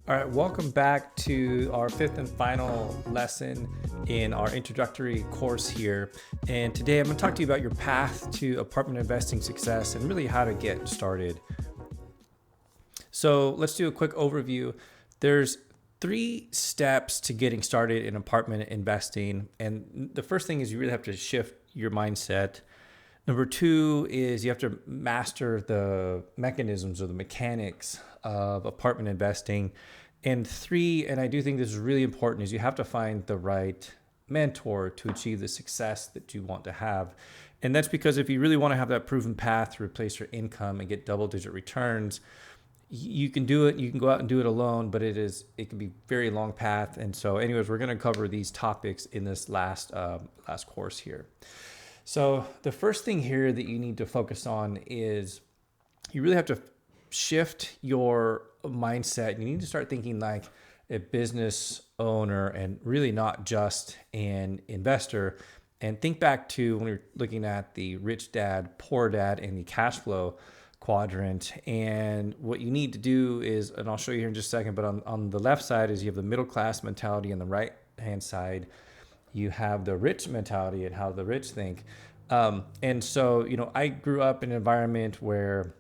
All right, welcome back to our fifth and final lesson in our introductory course here. And today I'm going to talk to you about your path to apartment investing success and really how to get started. So let's do a quick overview. There's 3 steps to getting started in apartment investing. And the first thing is you really have to shift your mindset. Number 2 is you have to master the mechanisms or the mechanics of apartment investing. And 3, and I do think this is really important, is you have to find the right mentor to achieve the success that you want to have. And that's because if you really want to have that proven path to replace your income and get double-digit returns, you can do it. You can go out and do it alone, but it can be a very long path. And so anyways, we're going to cover these topics in this last course here. So the first thing here that you need to focus on is you really have to shift your mindset. You need to start thinking like a business owner and really not just an investor. And think back to when we were looking at the rich dad, poor dad, and the cash flow quadrant. And what you need to do is, and I'll show you here in just a second, but on the left side is you have the middle class mentality, and the right hand side you have the rich mentality and how the rich think. And so, I grew up in an environment where,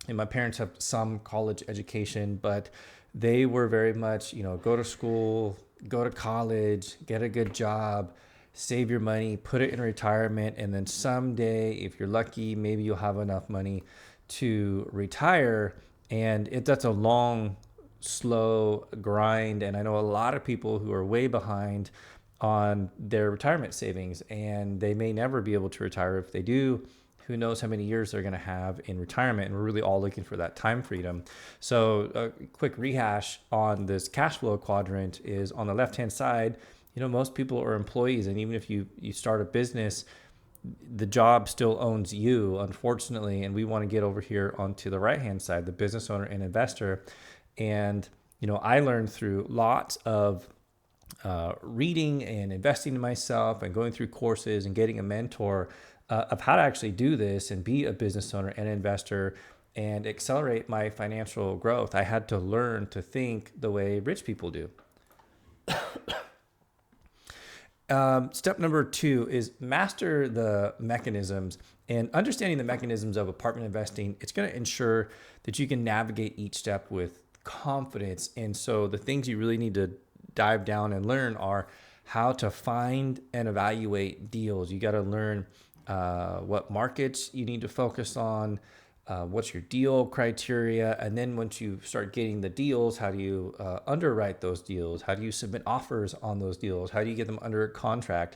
and my parents have some college education, but they were very much, go to school, go to college, get a good job, save your money, put it in retirement, and then someday, if you're lucky, maybe you'll have enough money to retire. And that's a long, slow grind. And I know a lot of people who are way behind on their retirement savings, and they may never be able to retire. If they do, who knows how many years they're going to have in retirement. And we're really all looking for that time freedom. So a quick rehash on this cash flow quadrant is on the left-hand side, most people are employees. And even if you start a business, the job still owns you, unfortunately. And we want to get over here onto the right-hand side, the business owner and investor. And, I learned through lots of reading and investing in myself and going through courses and getting a mentor of how to actually do this and be a business owner and investor and accelerate my financial growth. I had to learn to think the way rich people do. Step number 2 is master the mechanisms. And understanding the mechanisms of apartment investing, it's going to ensure that you can navigate each step with confidence. And so the things you really need to dive down and learn are how to find and evaluate deals. You got to learn what markets you need to focus on, what's your deal criteria, and then once you start getting the deals, how do you underwrite those deals? How do you submit offers on those deals? How do you get them under contract?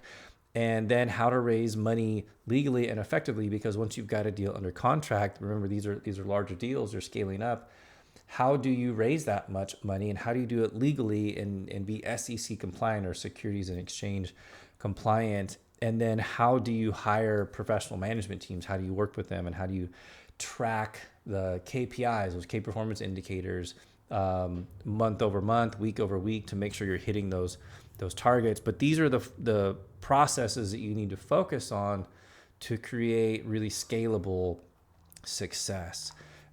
And then how to raise money legally and effectively, because once you've got a deal under contract, remember these are larger deals, they're scaling up. How do you raise that much money, and how do you do it legally and be SEC compliant or Securities and Exchange compliant? And then how do you hire professional management teams? How do you work with them, and how do you track the KPIs, those key performance indicators, month over month, week over week, to make sure you're hitting those targets? But these are the processes that you need to focus on to create really scalable success.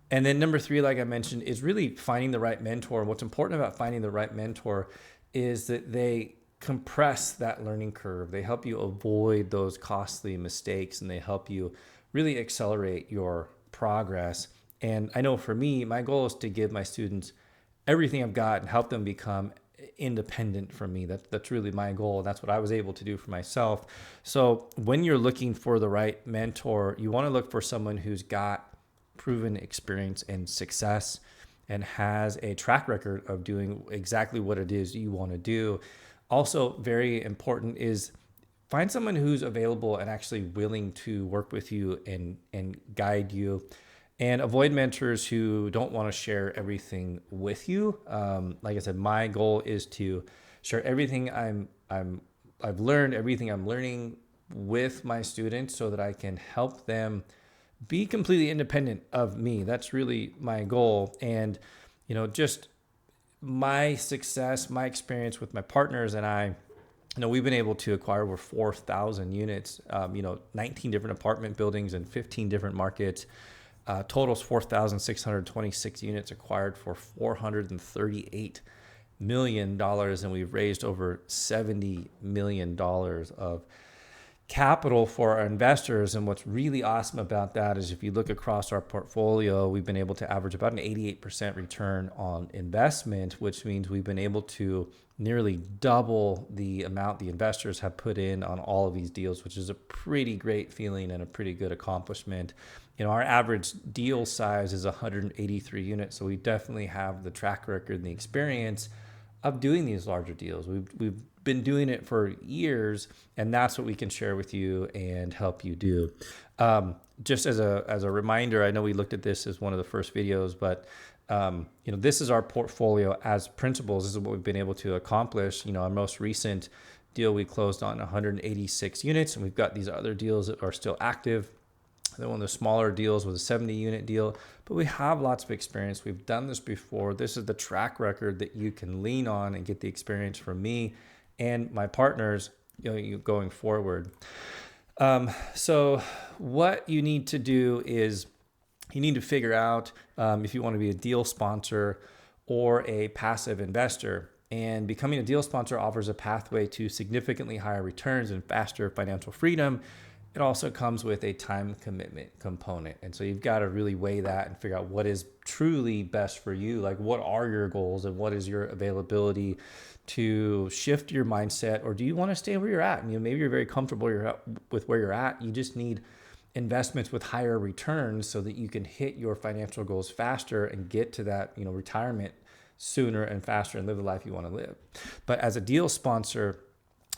And then number 3, like I mentioned, is really finding the right mentor. And what's important about finding the right mentor is that they compress that learning curve. They help you avoid those costly mistakes, and they help you really accelerate your progress. And I know for me, my goal is to give my students everything I've got and help them become independent from me. That's really my goal. And that's what I was able to do for myself. So when you're looking for the right mentor, you want to look for someone who's got proven experience and success and has a track record of doing exactly what it is you want to do. Also, very important is find someone who's available and actually willing to work with you and guide you, and avoid mentors who don't want to share everything with you. Like I said, my goal is to share everything I've learned, everything I'm learning with my students, so that I can help them be completely independent of me. That's really my goal. And, just my success, my experience with my partners and I, we've been able to acquire over 4,000 units, 19 different apartment buildings in 15 different markets. Totals 4,626 units acquired for $438 million, and we've raised over $70 million of capital for our investors. And what's really awesome about that is if you look across our portfolio, we've been able to average about an 88% return on investment, which means we've been able to nearly double the amount the investors have put in on all of these deals, which is a pretty great feeling and a pretty good accomplishment. Our average deal size is 183 units, so we definitely have the track record and the experience of doing these larger deals. We've been doing it for years, and that's what we can share with you and help you do. Just as a reminder, I know we looked at this as one of the first videos, but this is our portfolio as principals. This is what we've been able to accomplish. Our most recent deal we closed on 186 units, and we've got these other deals that are still active. Then one of the smaller deals was a 70 unit deal, but we have lots of experience. We've done this before. This is the track record that you can lean on and get the experience from me and my partners going forward. So what you need to do is you need to figure out if you want to be a deal sponsor or a passive investor. And becoming a deal sponsor offers a pathway to significantly higher returns and faster financial freedom. It also comes with a time commitment component. And so you've got to really weigh that and figure out what is truly best for you. Like, what are your goals and what is your availability to shift your mindset? Or do you want to stay where you're at? Maybe you're very comfortable with where you're at. You just need investments with higher returns so that you can hit your financial goals faster and get to that, retirement sooner and faster and live the life you want to live. But as a deal sponsor,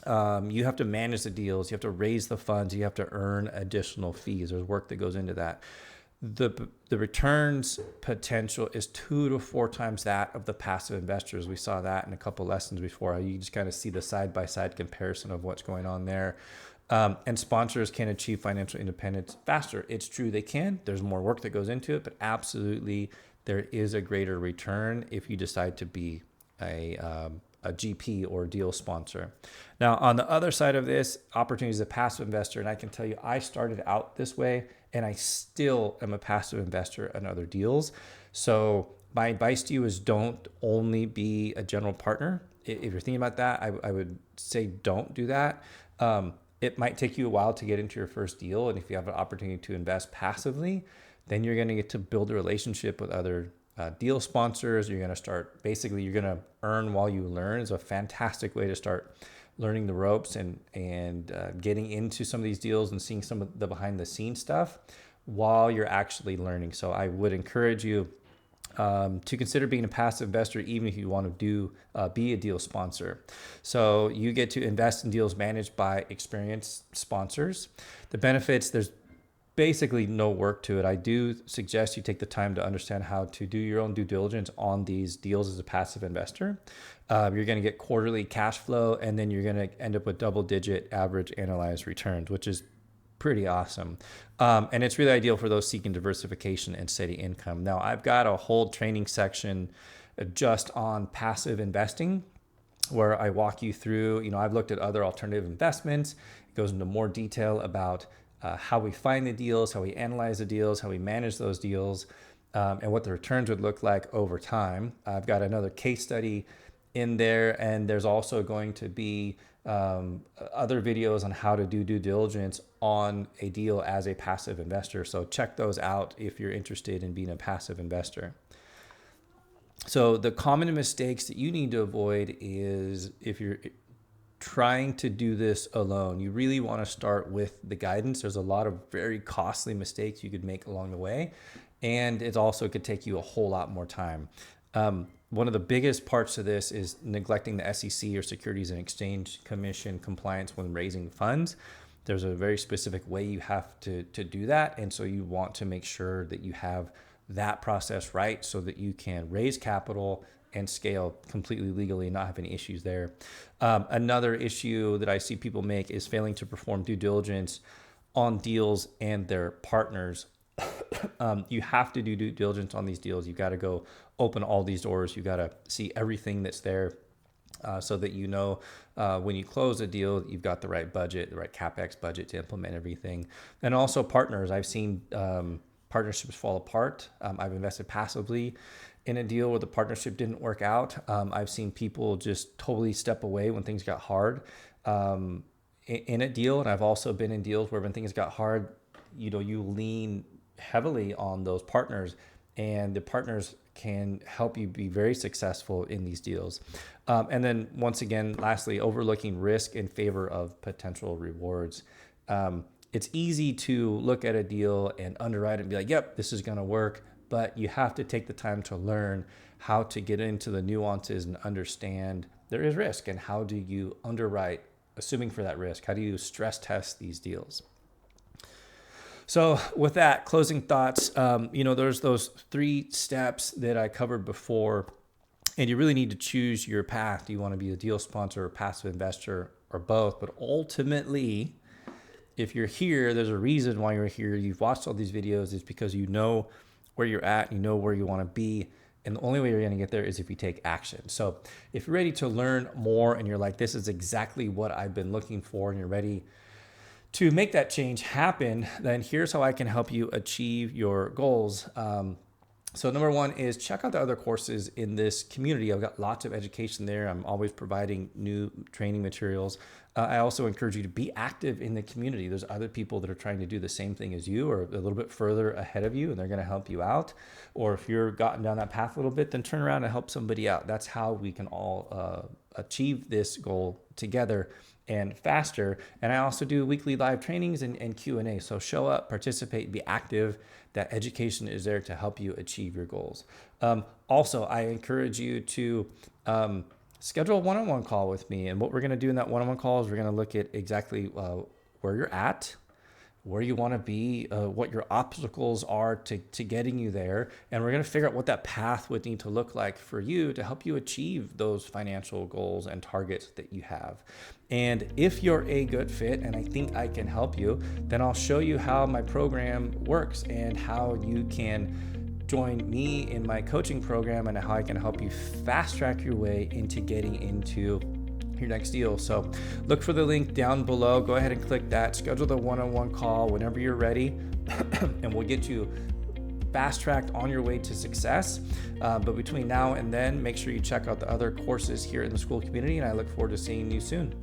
you have to manage the deals, you have to raise the funds, you have to earn additional fees. There's work that goes into that. The returns potential is 2 to 4 times that of the passive investors. We saw that in a couple lessons before. You just kind of see the side-by-side comparison of what's going on there. And sponsors can achieve financial independence faster. It's true they can. There's more work that goes into it, but absolutely there is a greater return if you decide to be a GP or deal sponsor. Now, on the other side of this, opportunity as a passive investor, and I can tell you, I started out this way, and I still am a passive investor in other deals. So my advice to you is don't only be a general partner. If you're thinking about that, I would say don't do that. It might take you a while to get into your first deal, and if you have an opportunity to invest passively, then you're going to get to build a relationship with other deal sponsors. You're going to earn while you learn. It's a fantastic way to start learning the ropes and getting into some of these deals and seeing some of the behind the scenes stuff while you're actually learning. So I would encourage you to consider being a passive investor, even if you want to be a deal sponsor. So you get to invest in deals managed by experienced sponsors. The benefits, there's basically no work to it. I do suggest you take the time to understand how to do your own due diligence on these deals as a passive investor. You're going to get quarterly cash flow, and then you're going to end up with double-digit average annualized returns, which is pretty awesome. And it's really ideal for those seeking diversification and steady income. Now, I've got a whole training section just on passive investing where I walk you through, I've looked at other alternative investments. It goes into more detail about how we find the deals, how we analyze the deals, how we manage those deals, and what the returns would look like over time. I've got another case study in there, and there's also going to be other videos on how to do due diligence on a deal as a passive investor. So check those out if you're interested in being a passive investor. So the common mistakes that you need to avoid is if you're trying to do this alone, you really want to start with the guidance. There's a lot of very costly mistakes you could make along the way, and it also could take you a whole lot more time. One of the biggest parts of this is neglecting the SEC or Securities and Exchange Commission compliance when raising funds. There's a very specific way you have to do that, and so you want to make sure that you have that process right so that you can raise capital and scale completely legally and not have any issues there. Another issue that I see people make is failing to perform due diligence on deals and their partners. You have to do due diligence on these deals. You've got to go open all these doors. You've got to see everything that's there so that when you close a deal, you've got the right budget, the right CapEx budget to implement everything. And also partners. I've seen partnerships fall apart. I've invested passively in a deal where the partnership didn't work out. I've seen people just totally step away when things got hard in a deal. And I've also been in deals where when things got hard, you lean heavily on those partners, and the partners can help you be very successful in these deals. And then once again, lastly, overlooking risk in favor of potential rewards. It's easy to look at a deal and underwrite it and be like, yep, this is going to work. But you have to take the time to learn how to get into the nuances and understand there is risk, and how do you underwrite assuming for that risk? How do you stress test these deals? So with that, closing thoughts, there's those 3 steps that I covered before, and you really need to choose your path. Do you want to be a deal sponsor, or passive investor, or both? But ultimately, if you're here, there's a reason why you're here. You've watched all these videos. It's because you know where you're at, you know where you want to be. And the only way you're going to get there is if you take action. So if you're ready to learn more and you're like, this is exactly what I've been looking for, and you're ready to make that change happen, then here's how I can help you achieve your goals. So number 1 is check out the other courses in this community. I've got lots of education there. I'm always providing new training materials. I also encourage you to be active in the community. There's other people that are trying to do the same thing as you, or a little bit further ahead of you, and they're going to help you out. Or if you're gotten down that path a little bit, then turn around and help somebody out. That's how we can all achieve this goal together and faster. And I also do weekly live trainings and Q&A. So show up, participate, be active. That education is there to help you achieve your goals. Also, I encourage you to schedule a one-on-one call with me. And what we're going to do in that one-on-one call is we're going to look at exactly where you're at, where you want to be, what your obstacles are to getting you there. And we're going to figure out what that path would need to look like for you to help you achieve those financial goals and targets that you have. And if you're a good fit, and I think I can help you, then I'll show you how my program works and how you can join me in my coaching program, and how I can help you fast track your way into getting into your next deal. So look for the link down below. Go ahead and click that. Schedule the one-on-one call whenever you're ready, and we'll get you fast-tracked on your way to success. But between now and then, make sure you check out the other courses here in the school community, and I look forward to seeing you soon.